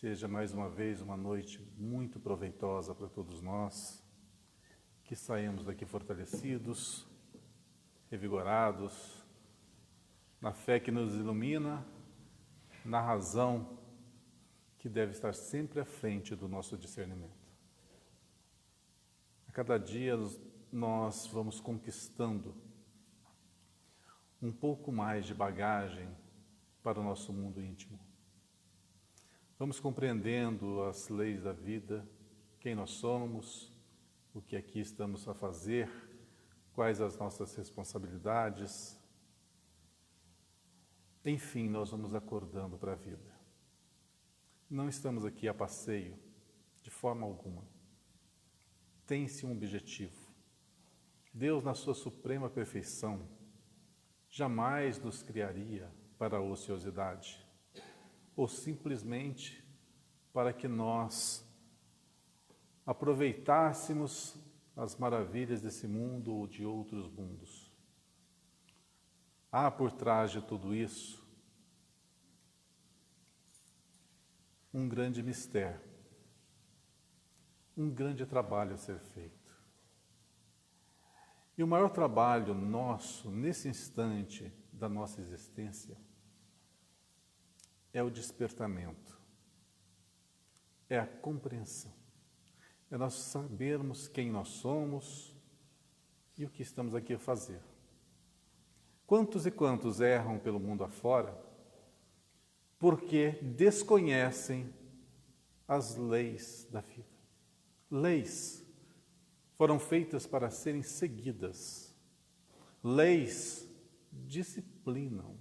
seja mais uma vez uma noite muito proveitosa para todos nós, que saímos daqui fortalecidos, revigorados, na fé que nos ilumina, na razão que deve estar sempre à frente do nosso discernimento. A cada dia nós vamos conquistando um pouco mais de bagagem para o nosso mundo íntimo. Vamos compreendendo as leis da vida, quem nós somos, o que aqui estamos a fazer, quais as nossas responsabilidades. Enfim, nós vamos acordando para a vida. Não estamos aqui a passeio, de forma alguma. Tem-se um objetivo. Deus, na sua suprema perfeição, jamais nos criaria para a ociosidade, ou simplesmente para que nós aproveitássemos as maravilhas desse mundo ou de outros mundos. Há por trás de tudo isso um grande mistério, um grande trabalho a ser feito. E o maior trabalho nosso, nesse instante da nossa existência, é o despertamento, é a compreensão, é nós sabermos quem nós somos e o que estamos aqui a fazer. Quantos e quantos erram pelo mundo afora porque desconhecem as leis da vida. Leis foram feitas para serem seguidas. Leis disciplinam.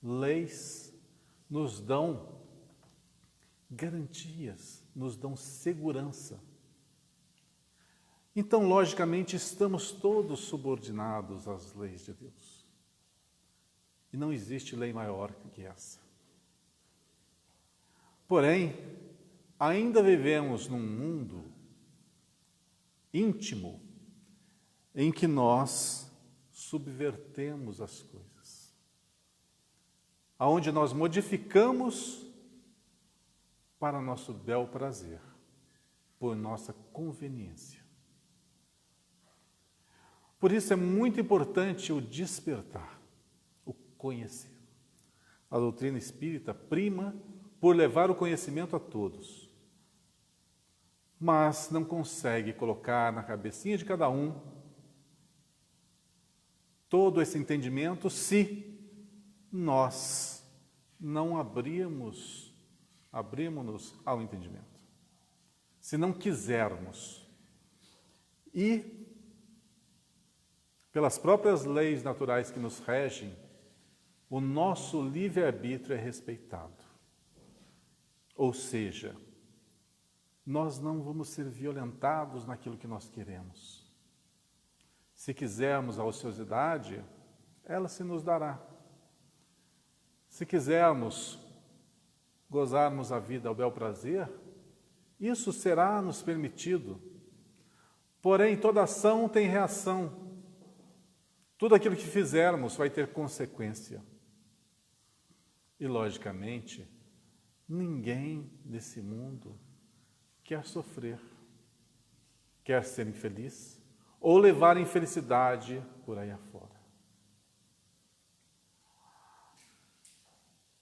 Leis nos dão garantias, nos dão segurança. Então, logicamente, estamos todos subordinados às leis de Deus. E não existe lei maior que essa. Porém, ainda vivemos num mundo íntimo em que nós subvertemos as coisas, aonde nós modificamos para nosso bel prazer, por nossa conveniência. Por isso é muito importante o despertar, o conhecer. A doutrina espírita prima por levar o conhecimento a todos, mas não consegue colocar na cabecinha de cada um todo esse entendimento se nós não abrirmos-nos ao entendimento. Se não quisermos. E, pelas próprias leis naturais que nos regem, o nosso livre-arbítrio é respeitado. Ou seja, nós não vamos ser violentados naquilo que nós queremos. Se quisermos a ociosidade, ela se nos dará. Se quisermos gozarmos a vida ao bel prazer, isso será nos permitido. Porém, toda ação tem reação. Tudo aquilo que fizermos vai ter consequência. E, logicamente, ninguém nesse mundo quer sofrer, quer ser infeliz ou levar infelicidade por aí afora.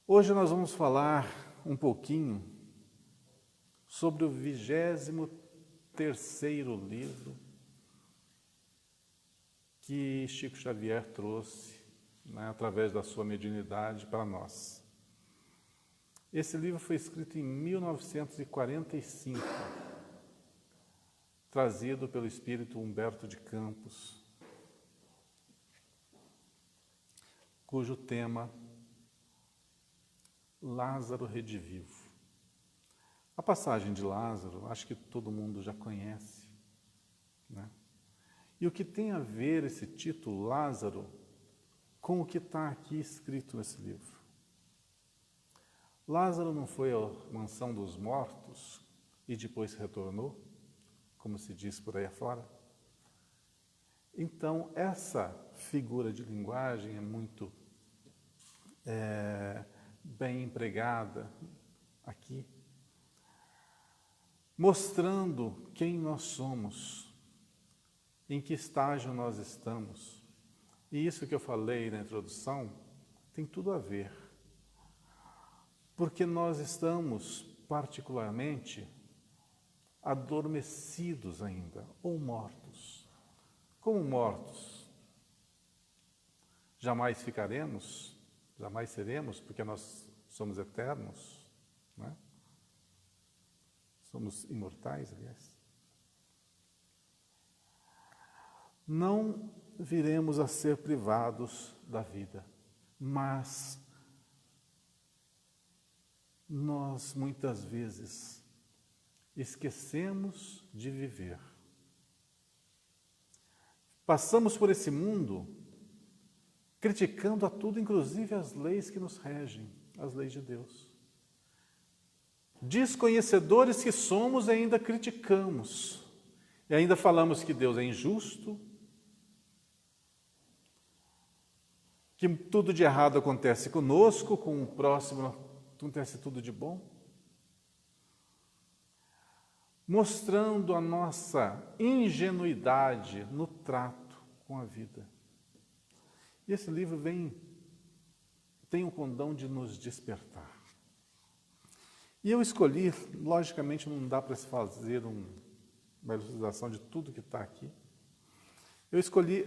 Hoje nós vamos falar um pouquinho sobre o 23º livro que Chico Xavier trouxe, através da sua mediunidade para nós. Esse livro foi escrito em 1945, trazido pelo espírito Humberto de Campos, cujo tema Lázaro redivivo. A passagem de Lázaro, acho que todo mundo já conhece, né? E o que tem a ver esse título, Lázaro, com o que está aqui escrito nesse livro? Lázaro não foi à mansão dos mortos e depois retornou, como se diz por aí afora? Então, essa figura de linguagem é muito bem empregada aqui, mostrando quem nós somos, em que estágio nós estamos. E isso que eu falei na introdução tem tudo a ver. Porque nós estamos, particularmente, adormecidos ainda, ou mortos. Como mortos, jamais ficaremos, jamais seremos, porque nós somos eternos, não é? Somos imortais, aliás. Não viremos a ser privados da vida, mas nós muitas vezes esquecemos de viver. Passamos por esse mundo criticando a tudo, inclusive as leis que nos regem, as leis de Deus. Desconhecedores que somos, ainda criticamos. E ainda falamos que Deus é injusto, que tudo de errado acontece conosco, com o próximo acontece tudo de bom. Mostrando a nossa ingenuidade no trato com a vida. E esse livro tem o condão de nos despertar. E eu escolhi, logicamente não dá para se fazer uma ilustração de tudo que está aqui. Eu escolhi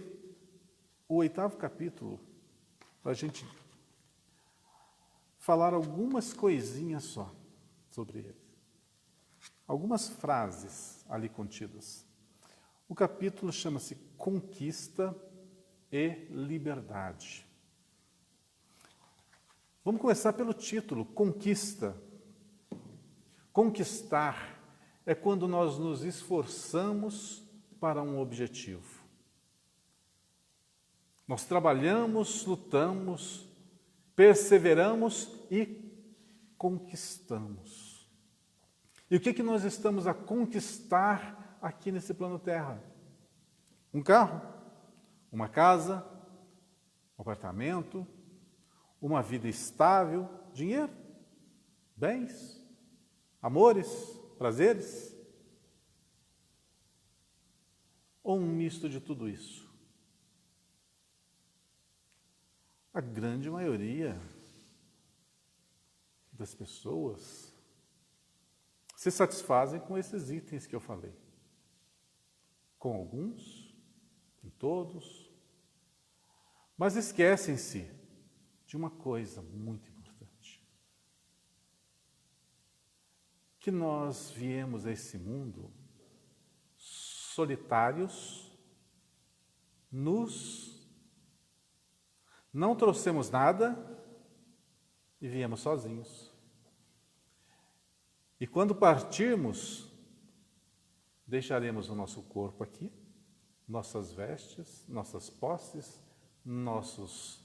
o 8º capítulo para a gente falar algumas coisinhas só sobre ele. Algumas frases ali contidas. O capítulo chama-se Conquista e Liberdade. Vamos começar pelo título, Conquista. Conquistar é quando nós nos esforçamos para um objetivo. Nós trabalhamos, lutamos, perseveramos e conquistamos. E o que nós estamos a conquistar aqui nesse plano Terra? Um carro, uma casa, um apartamento, uma vida estável, dinheiro, bens, amores, prazeres? Ou um misto de tudo isso? A grande maioria das pessoas se satisfazem com esses itens que eu falei. Com alguns, com todos, mas esquecem-se de uma coisa muito importante. Que nós viemos a esse mundo solitários, não trouxemos nada e viemos sozinhos. E quando partirmos, deixaremos o nosso corpo aqui, nossas vestes, nossas posses, nossos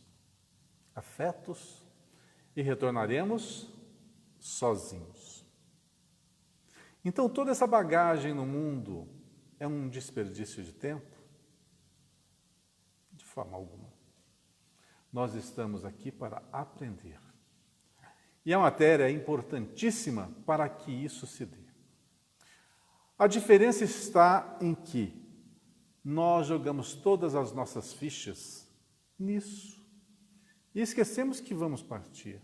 afetos e retornaremos sozinhos. Então, toda essa bagagem no mundo é um desperdício de tempo? De forma alguma. Nós estamos aqui para aprender. E a matéria é importantíssima para que isso se dê. A diferença está em que nós jogamos todas as nossas fichas nisso. E esquecemos que vamos partir.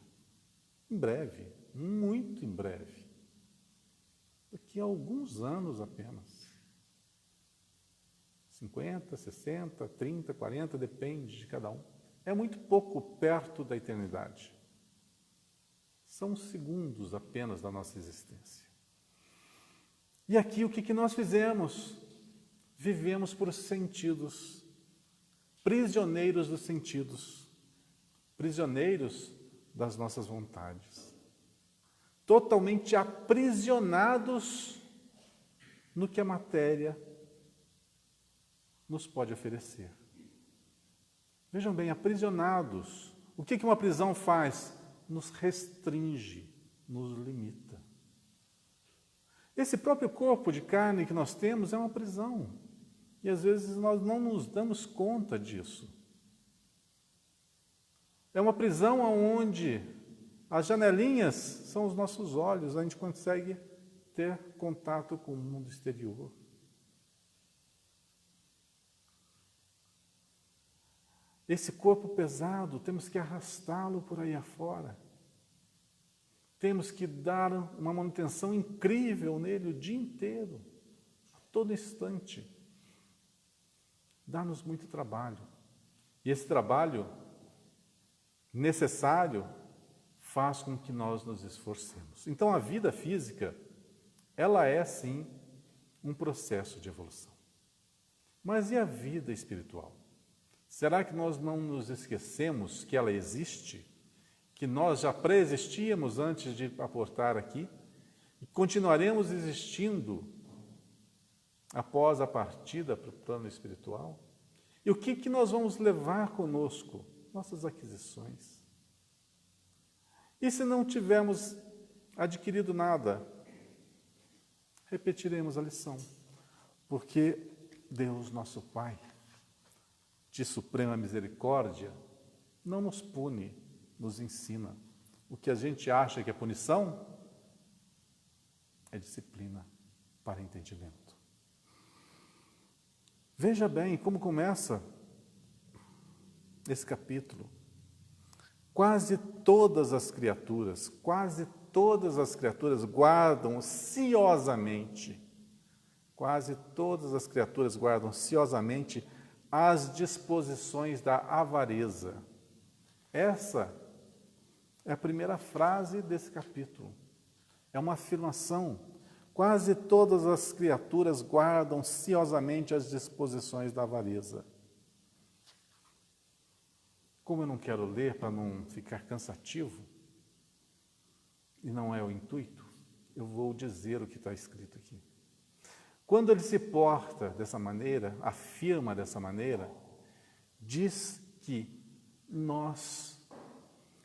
Em breve, muito em breve. Daqui a alguns anos apenas. 50, 60, 30, 40, depende de cada um. É muito pouco perto da eternidade. São segundos apenas da nossa existência. E aqui o que nós fizemos? Vivemos por sentidos, prisioneiros dos sentidos, prisioneiros das nossas vontades, totalmente aprisionados no que a matéria nos pode oferecer. Vejam bem, aprisionados. O que uma prisão faz? Nos restringe, nos limita. Esse próprio corpo de carne que nós temos é uma prisão. E às vezes nós não nos damos conta disso. É uma prisão onde as janelinhas são os nossos olhos, a gente consegue ter contato com o mundo exterior. Esse corpo pesado, temos que arrastá-lo por aí afora. Temos que dar uma manutenção incrível nele o dia inteiro, a todo instante. Dá-nos muito trabalho. E esse trabalho necessário faz com que nós nos esforcemos. Então, a vida física, ela é, sim, um processo de evolução. Mas e a vida espiritual? Será que nós não nos esquecemos que ela existe? Que nós já pré-existíamos antes de aportar aqui? E continuaremos existindo após a partida para o plano espiritual? E o que nós vamos levar conosco? Nossas aquisições. E se não tivermos adquirido nada, repetiremos a lição. Porque Deus, nosso Pai, de suprema misericórdia, não nos pune, nos ensina. O que a gente acha que é punição é disciplina para entendimento. Veja bem como começa esse capítulo. Quase todas as criaturas guardam ciosamente, as disposições da avareza. Essa é a primeira frase desse capítulo. É uma afirmação. Quase todas as criaturas guardam ciosamente as disposições da avareza. Como eu não quero ler para não ficar cansativo, e não é o intuito, eu vou dizer o que está escrito aqui. Quando ele se porta dessa maneira, afirma dessa maneira, diz que nós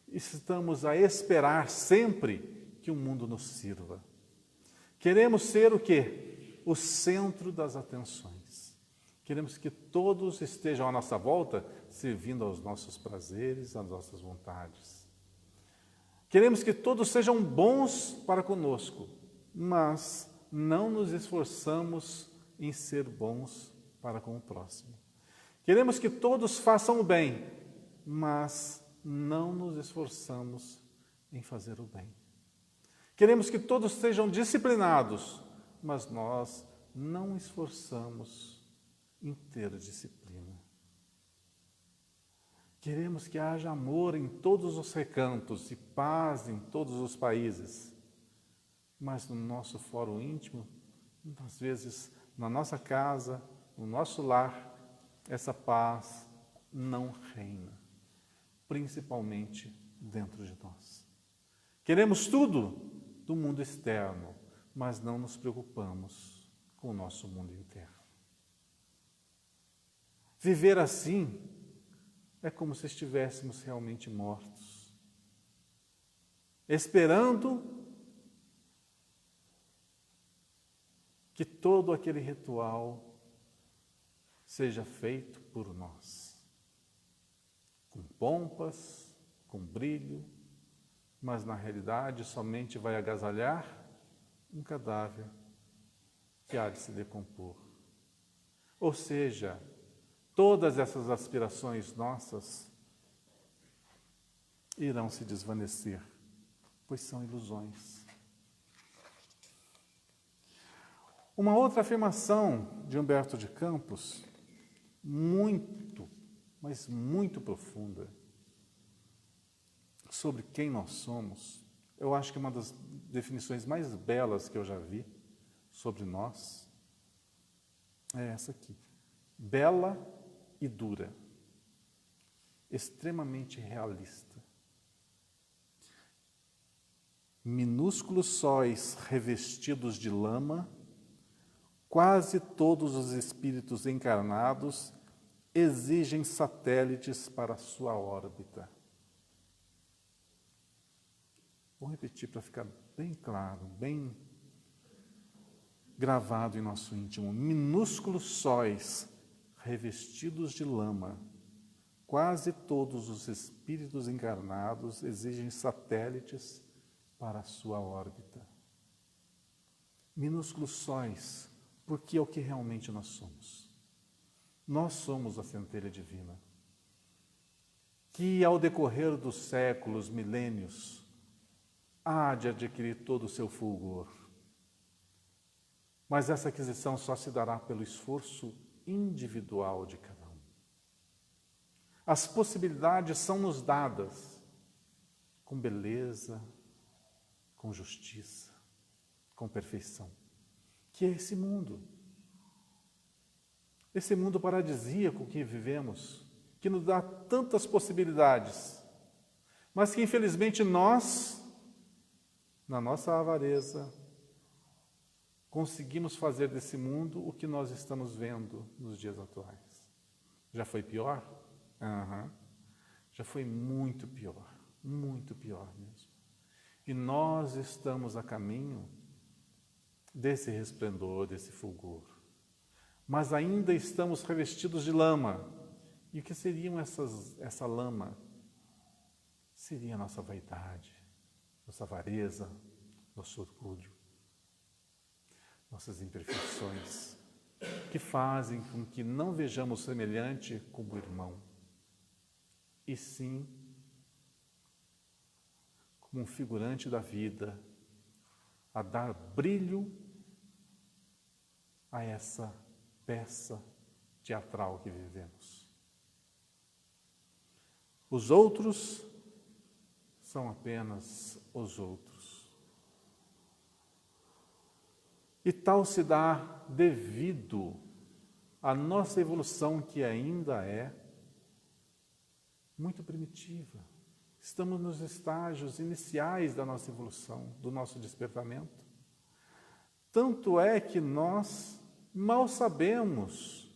estamos a esperar sempre que o mundo nos sirva. Queremos ser o quê? O centro das atenções. Queremos que todos estejam à nossa volta, servindo aos nossos prazeres, às nossas vontades. Queremos que todos sejam bons para conosco, mas não nos esforçamos em ser bons para com o próximo. Queremos que todos façam o bem, mas não nos esforçamos em fazer o bem. Queremos que todos sejam disciplinados, mas nós não esforçamos em ter disciplina. Queremos que haja amor em todos os recantos e paz em todos os países, mas no nosso fórum íntimo, muitas vezes na nossa casa, no nosso lar, essa paz não reina, principalmente dentro de nós. Queremos tudo do mundo externo, mas não nos preocupamos com o nosso mundo interno. Viver assim é como se estivéssemos realmente mortos, esperando que todo aquele ritual seja feito por nós, com pompas, com brilho, mas na realidade somente vai agasalhar um cadáver que há de se decompor. Ou seja, todas essas aspirações nossas irão se desvanecer, pois são ilusões. Uma outra afirmação de Humberto de Campos, muito, mas muito profunda, sobre quem nós somos, eu acho que uma das definições mais belas que eu já vi sobre nós é essa aqui. Bela e dura, extremamente realista. Minúsculos sóis revestidos de lama, quase todos os espíritos encarnados exigem satélites para sua órbita. Vou repetir para ficar bem claro, bem gravado em nosso íntimo. Minúsculos sóis revestidos de lama, quase todos os espíritos encarnados exigem satélites para a sua órbita. minúsculos sóis, porque é o que realmente nós somos. Nós somos a centelha divina, que ao decorrer dos séculos, milênios, há de adquirir todo o seu fulgor. Mas essa aquisição só se dará pelo esforço individual de cada um. As possibilidades são nos dadas com beleza, com justiça, com perfeição, que é esse mundo. Esse mundo paradisíaco que vivemos, que nos dá tantas possibilidades, mas que infelizmente nós, na nossa avareza, conseguimos fazer desse mundo o que nós estamos vendo nos dias atuais. Já foi pior? Já foi muito pior mesmo. E nós estamos a caminho desse resplendor, desse fulgor. Mas ainda estamos revestidos de lama. E o que seriam essa lama? Seria a nossa vaidade, nossa avareza, nosso orgulho, nossas imperfeições, que fazem com que não vejamos o semelhante como irmão, e sim como um figurante da vida, a dar brilho a essa peça teatral que vivemos. Os outros são apenas os outros. E tal se dá devido à nossa evolução, que ainda é muito primitiva. Estamos nos estágios iniciais da nossa evolução, do nosso despertamento. Tanto é que nós mal sabemos,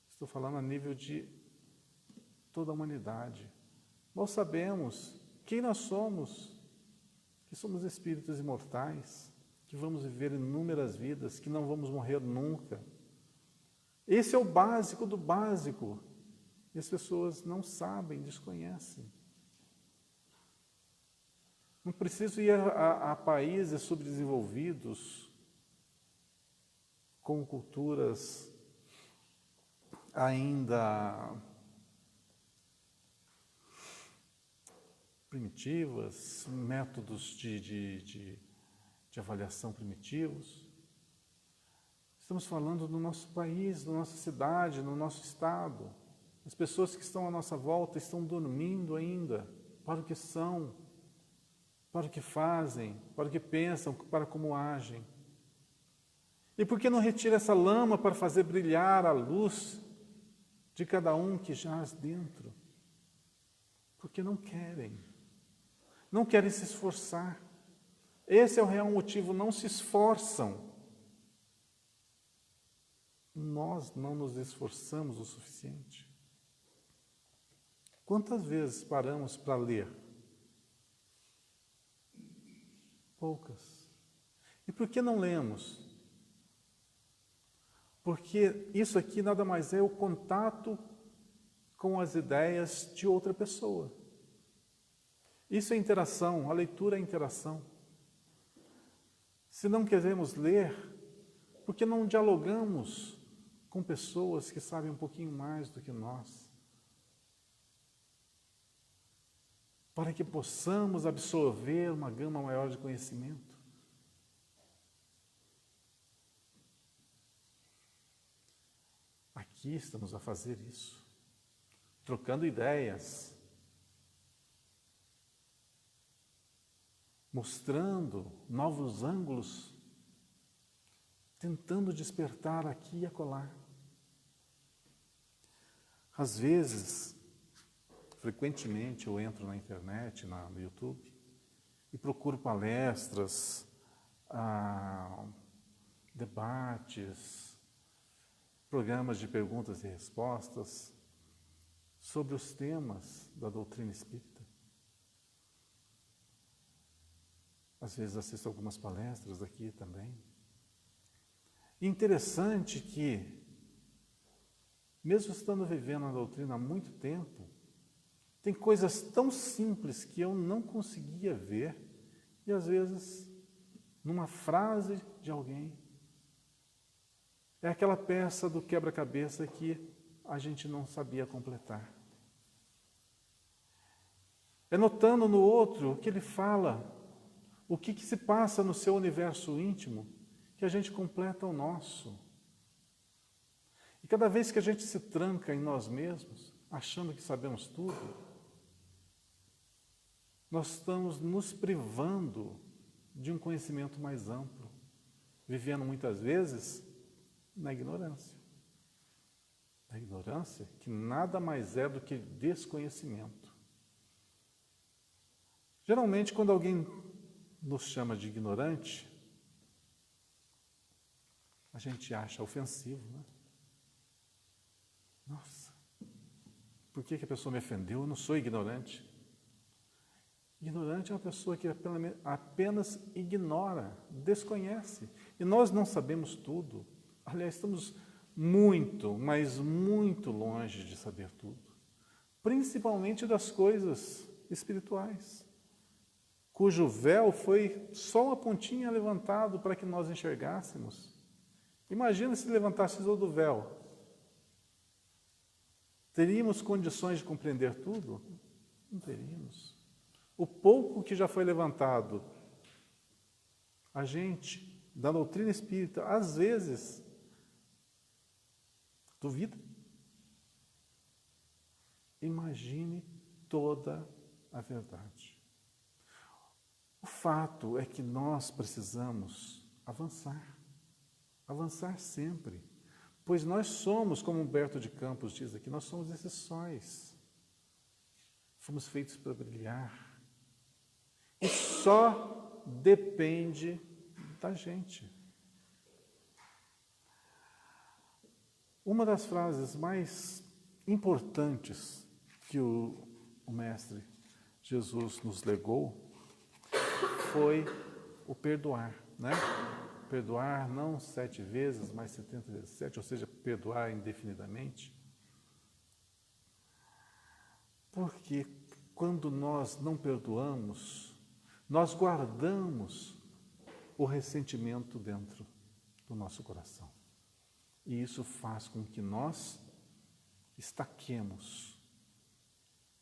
estou falando a nível de toda a humanidade, mal sabemos quem nós somos, que somos espíritos imortais, que vamos viver inúmeras vidas, que não vamos morrer nunca. Esse é o básico do básico. E as pessoas não sabem, desconhecem. Não preciso ir a países subdesenvolvidos, com culturas ainda primitivas, métodos de avaliação primitivos. Estamos falando do nosso país, da nossa cidade, no nosso estado. As pessoas que estão à nossa volta estão dormindo ainda para o que são, para o que fazem, para o que pensam, para como agem. E por que não retira essa lama para fazer brilhar a luz de cada um que jaz dentro? Porque não querem se esforçar. Esse é o real motivo, não se esforçam. Nós não nos esforçamos o suficiente. Quantas vezes paramos para ler? Poucas. E por que não lemos? Porque isso aqui nada mais é o contato com as ideias de outra pessoa. Isso é interação, a leitura é interação. Se não queremos ler, por que não dialogamos com pessoas que sabem um pouquinho mais do que nós? Para que possamos absorver uma gama maior de conhecimento. Aqui estamos a fazer isso, trocando ideias, mostrando novos ângulos, tentando despertar aqui e acolá. Às vezes, frequentemente eu entro na internet, no YouTube, e procuro palestras, debates, programas de perguntas e respostas sobre os temas da doutrina espírita. Às vezes assisto algumas palestras aqui também. Interessante que, mesmo estando vivendo a doutrina há muito tempo, tem coisas tão simples que eu não conseguia ver e às vezes numa frase de alguém. É aquela peça do quebra-cabeça que a gente não sabia completar. É notando no outro o que ele fala, o que se passa no seu universo íntimo, que a gente completa o nosso. E cada vez que a gente se tranca em nós mesmos, achando que sabemos tudo, nós estamos nos privando de um conhecimento mais amplo, vivendo muitas vezes na ignorância. A ignorância que nada mais é do que desconhecimento. Geralmente, quando alguém nos chama de ignorante, a gente acha ofensivo, né? Nossa, por que a pessoa me ofendeu? Eu não sou ignorante. Ignorante é uma pessoa que apenas ignora, desconhece. E nós não sabemos tudo. Aliás, estamos muito, mas muito longe de saber tudo. Principalmente das coisas espirituais, cujo véu foi só uma pontinha levantado para que nós enxergássemos. Imagina se levantasse todo o véu. Teríamos condições de compreender tudo? Não teríamos. O pouco que já foi levantado, a gente, da doutrina espírita, às vezes, duvida. Imagine toda a verdade. O fato é que nós precisamos avançar. Avançar sempre. Pois nós somos, como Humberto de Campos diz aqui, nós somos esses sóis. Fomos feitos para brilhar. E só depende da gente. Uma das frases mais importantes que o Mestre Jesus nos legou foi o perdoar, né? Perdoar não 7 vezes, mas 70 vezes 7, ou seja, perdoar indefinidamente. Porque quando nós não perdoamos, nós guardamos o ressentimento dentro do nosso coração. E isso faz com que nós estaquemos,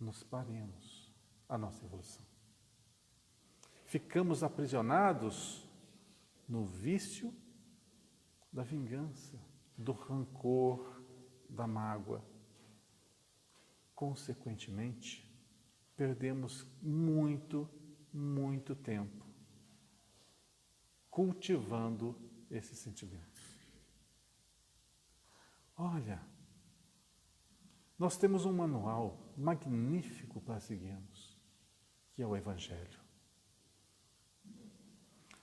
nos paremos a nossa evolução. Ficamos aprisionados no vício da vingança, do rancor, da mágoa. Consequentemente, perdemos muito tempo cultivando esses sentimentos. Olha, nós temos um manual magnífico para seguirmos, que é o Evangelho.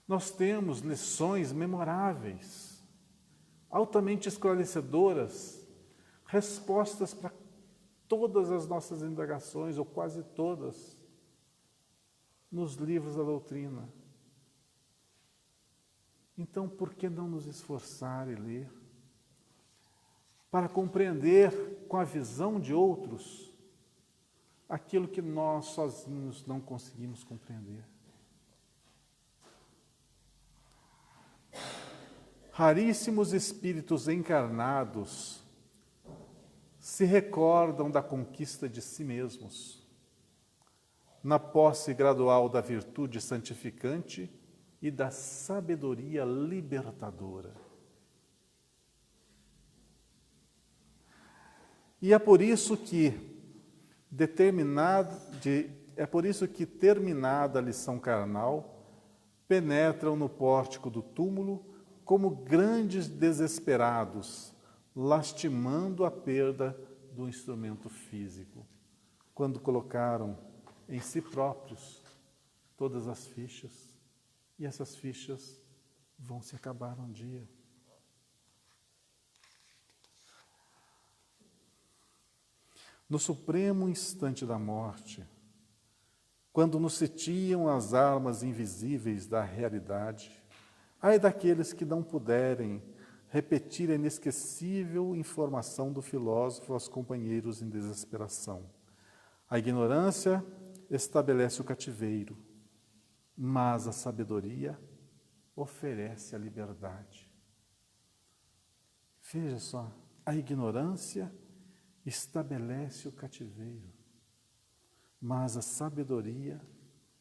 Nós temos lições memoráveis, altamente esclarecedoras, respostas para todas as nossas indagações, ou quase todas, nos livros da doutrina. Então, por que não nos esforçar e ler? Para compreender com a visão de outros aquilo que nós sozinhos não conseguimos compreender. Raríssimos espíritos encarnados se recordam da conquista de si mesmos, na posse gradual da virtude santificante e da sabedoria libertadora. E é por isso que, terminada a lição carnal, penetram no pórtico do túmulo como grandes desesperados, lastimando a perda do instrumento físico, quando colocaram em si próprios todas as fichas, e essas fichas vão se acabar um dia. No supremo instante da morte, quando nos sitiam as armas invisíveis da realidade, ai daqueles que não puderem repetir a inesquecível informação do filósofo aos companheiros em desesperação. A ignorância estabelece o cativeiro, mas a sabedoria oferece a liberdade. Veja só, a ignorância estabelece o cativeiro, mas a sabedoria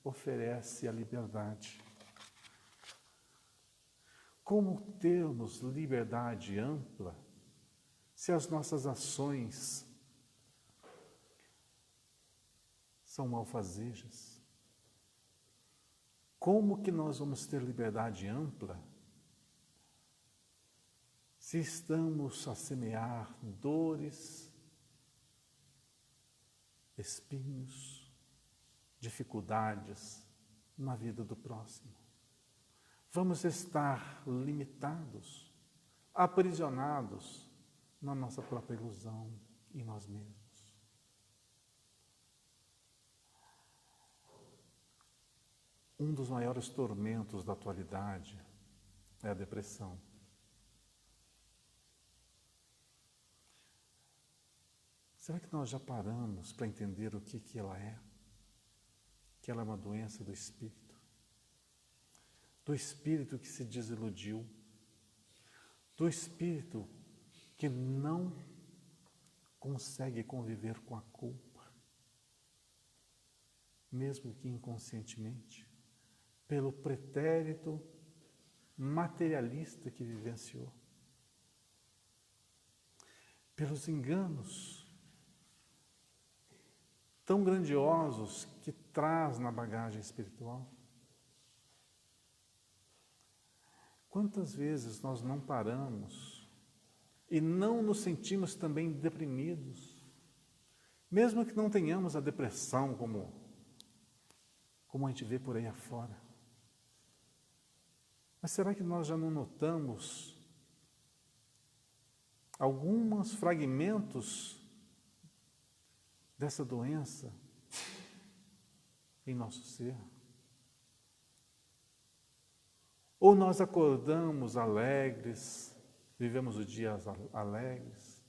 oferece a liberdade. Como termos liberdade ampla se as nossas ações são malfazejas? Como que nós vamos ter liberdade ampla se estamos a semear dores, espinhos, dificuldades na vida do próximo? Vamos estar limitados, aprisionados na nossa própria ilusão em nós mesmos. Um dos maiores tormentos da atualidade é a depressão. Será que nós já paramos para entender o que ela é? Que ela é uma doença do espírito. Do espírito que se desiludiu. Do espírito que não consegue conviver com a culpa, mesmo que inconscientemente, pelo pretérito materialista que vivenciou, pelos enganos tão grandiosos que traz na bagagem espiritual. Quantas vezes nós não paramos e não nos sentimos também deprimidos, mesmo que não tenhamos a depressão como a gente vê por aí afora? Mas será que nós já não notamos alguns fragmentos dessa doença em nosso ser? Ou nós acordamos alegres, vivemos os dias alegres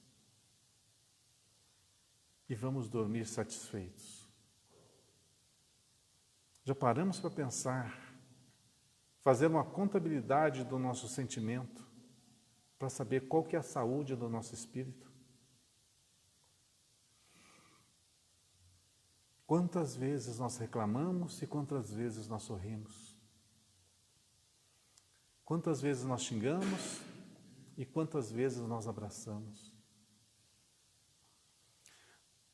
e vamos dormir satisfeitos? Já paramos para pensar, fazer uma contabilidade do nosso sentimento para saber qual que é a saúde do nosso espírito? Quantas vezes nós reclamamos e quantas vezes nós sorrimos? Quantas vezes nós xingamos e quantas vezes nós abraçamos?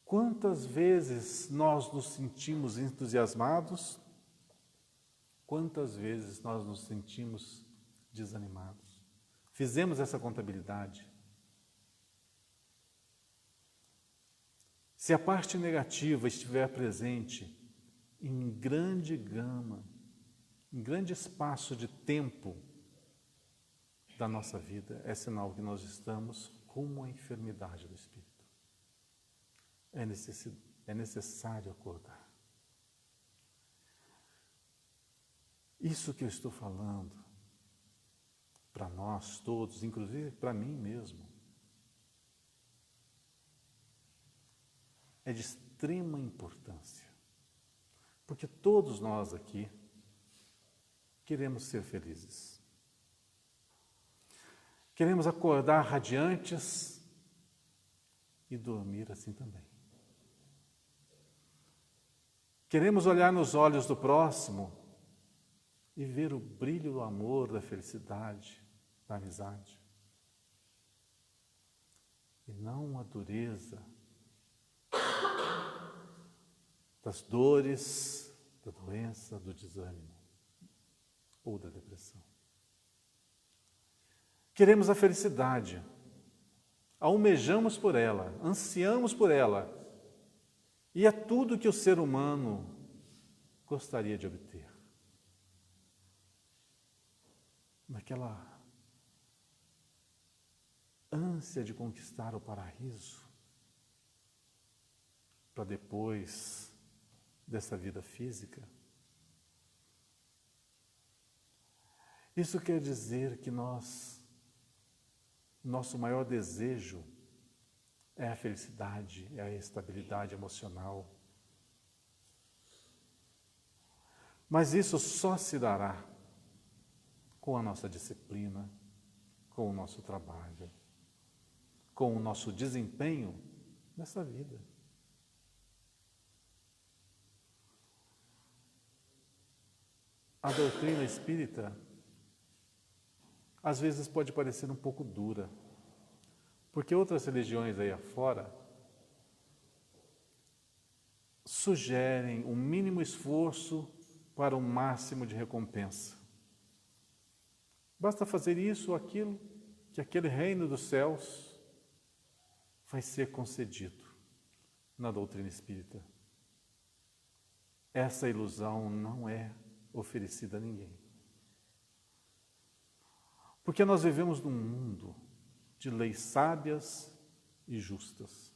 Quantas vezes nós nos sentimos entusiasmados? Quantas vezes nós nos sentimos desanimados? Fizemos essa contabilidade. Se a parte negativa estiver presente em grande gama, em grande espaço de tempo da nossa vida, é sinal que nós estamos rumo à enfermidade do espírito. É necessário acordar. Isso que eu estou falando, para nós todos, inclusive para mim mesmo, é de extrema importância. Porque todos nós aqui queremos ser felizes. Queremos acordar radiantes e dormir assim também. Queremos olhar nos olhos do próximo e ver o brilho do amor, da felicidade, da amizade. E não a dureza das dores, da doença, do desânimo ou da depressão. Queremos a felicidade, almejamos por ela, ansiamos por ela, e é tudo que o ser humano gostaria de obter. Naquela ânsia de conquistar o paraíso, para depois dessa vida física. Isso quer dizer que nosso maior desejo é a felicidade, é a estabilidade emocional. Mas isso só se dará com a nossa disciplina, com o nosso trabalho, com o nosso desempenho nessa vida. A doutrina espírita, às vezes, pode parecer um pouco dura, porque outras religiões aí afora sugerem um mínimo esforço para um máximo de recompensa. Basta fazer isso ou aquilo, que aquele reino dos céus vai ser concedido. Na doutrina espírita, essa ilusão não é oferecida a ninguém. Porque nós vivemos num mundo de leis sábias e justas.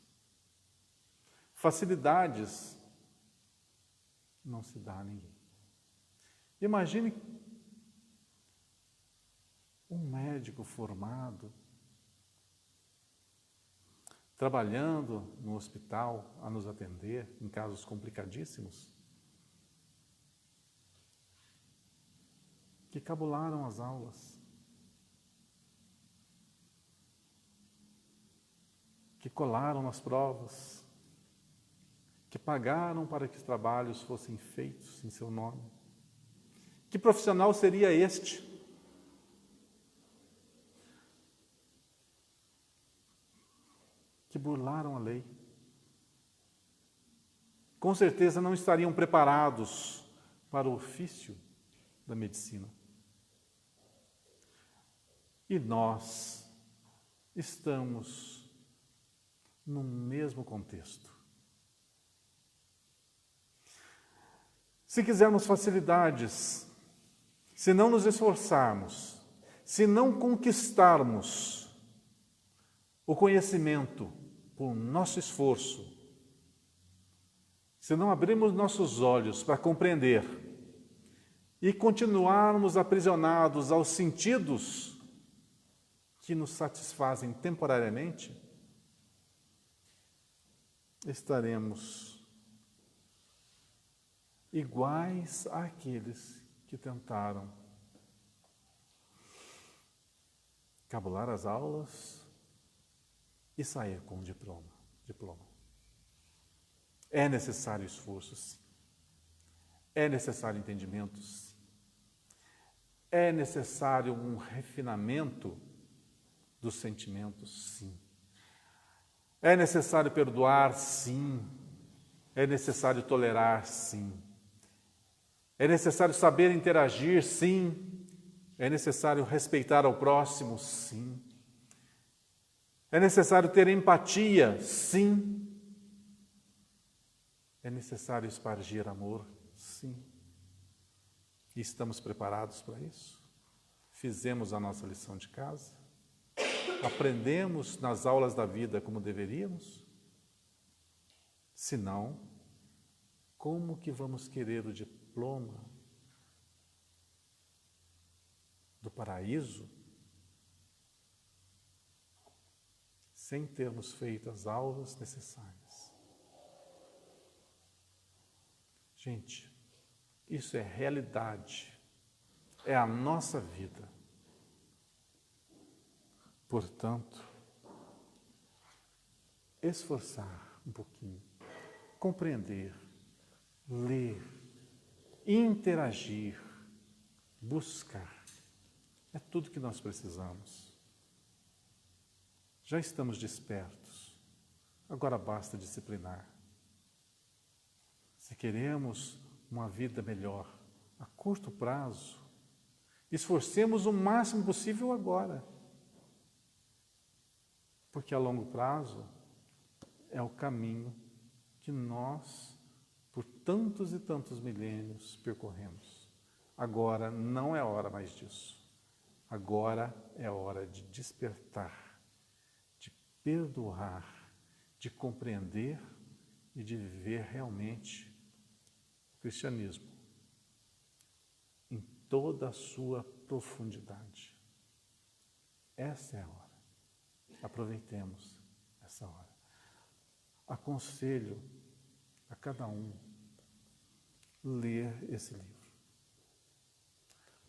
Facilidades não se dá a ninguém. Imagine um médico formado, trabalhando no hospital a nos atender em casos complicadíssimos, que cabularam as aulas, que colaram nas provas, que pagaram para que os trabalhos fossem feitos em seu nome. Que profissional seria este? Que burlaram a lei. Com certeza não estariam preparados para o ofício da medicina. E nós estamos no mesmo contexto. Se quisermos facilidades, se não nos esforçarmos, se não conquistarmos o conhecimento por nosso esforço, se não abrirmos nossos olhos para compreender e continuarmos aprisionados aos sentidos que nos satisfazem temporariamente, estaremos iguais àqueles que tentaram cabular as aulas e sair com um diploma. É necessário esforço, sim. É necessário entendimento, sim. É necessário um refinamento dos sentimentos, sim. É necessário perdoar, sim. É necessário tolerar, sim. É necessário saber interagir, sim. É necessário respeitar ao próximo, sim. É necessário ter empatia, sim. É necessário espargir amor, sim. E estamos preparados para isso? Fizemos a nossa lição de casa? Aprendemos nas aulas da vida como deveríamos? Se não, como que vamos querer o diploma do paraíso sem termos feito as aulas necessárias? Gente, isso é realidade, é a nossa vida. Portanto, esforçar um pouquinho, compreender, ler, interagir, buscar, é tudo que nós precisamos. Já estamos despertos, agora basta disciplinar. Se queremos uma vida melhor a curto prazo, esforcemos o máximo possível agora. Porque a longo prazo é o caminho que nós, por tantos e tantos milênios, percorremos. Agora não é hora mais disso. Agora é hora de despertar, de perdoar, de compreender e de viver realmente o cristianismo em toda a sua profundidade. Essa é a hora. Aproveitemos essa hora. Aconselho a cada um ler esse livro.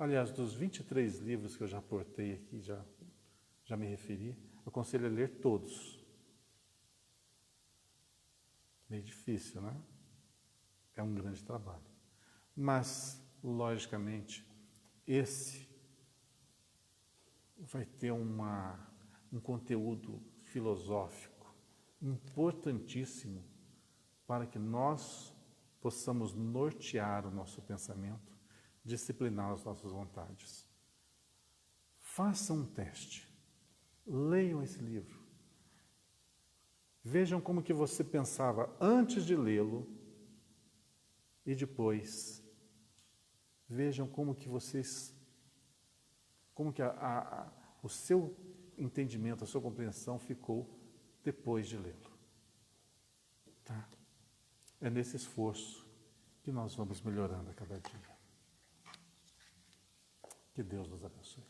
Aliás, dos 23 livros que eu já aportei aqui, já me referi, eu aconselho a ler todos. Meio difícil, né? É um grande trabalho. Mas, logicamente, esse vai ter um conteúdo filosófico importantíssimo para que nós possamos nortear o nosso pensamento, disciplinar as nossas vontades. Façam um teste. Leiam esse livro. Vejam como que você pensava antes de lê-lo e depois. Vejam como que o seu entendimento, a sua compreensão ficou depois de lê-lo. Tá? É nesse esforço que nós vamos melhorando a cada dia. Que Deus nos abençoe.